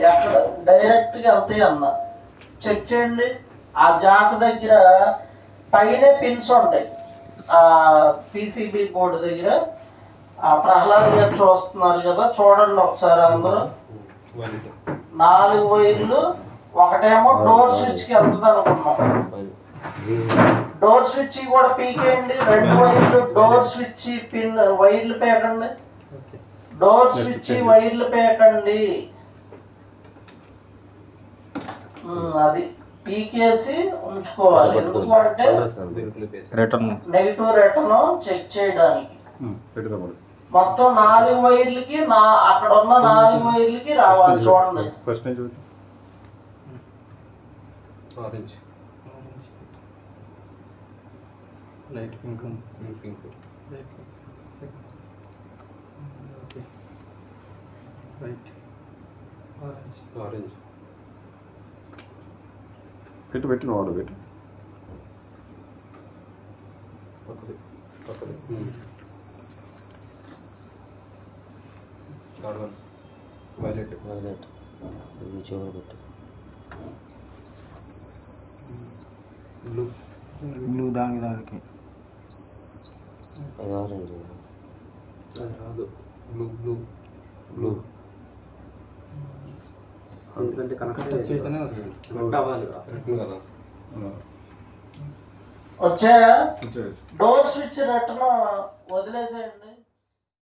ఎక్కడ డైరెక్ట్గా వెళ్తాయి అన్న. చెక్ చేయండి. ఆ జాక్ దగ్గర పైనే పిన్స్ ఉంటాయి. ఆ పీసీబీ బోర్డు దగ్గర ఆ ప్రహ్లాద్ గారు చూస్తున్నారు కదా, చూడండి ఒకసారి అందరూ. 4 వైర్లు, ఒకటేమో డోర్ స్విచ్కి వెళ్తుంది అనుకున్నాం. డోర్ స్విచ్ కూడా పీకేయండి. 2 వైర్లు డోర్ స్విచ్ పిన్ వైర్లు పేకండి. డోర్ స్విచ్ వైర్లు పేకండి. అది పీకేసి ఉంచుకోవాలి. ఎందుకు అంటే నెగిటివ్ రిటర్న్ చెక్ చేయడానికి. మొత్తం 4 వైర్లకి అక్కడ ఉన్న 4 వైర్లకి రావాలి. చూడండి. Orange light pink pink light second okay right orange orange పెట్టు వాడు పెట్టు పక్కది కార్బన్ వైలెట్ చివరి పెట్టు బ్లూ దానికి అది ఆరెంజ్ రాదు. బ్లూ ఎందుకంటే కనెక్ట్ అయితేనే వస్తుంది. కనెక్ట్ అవ్వాలి కదా. వచ్చాయా? డోర్ స్విచ్ రిటర్న్ వదిలేసేయండి.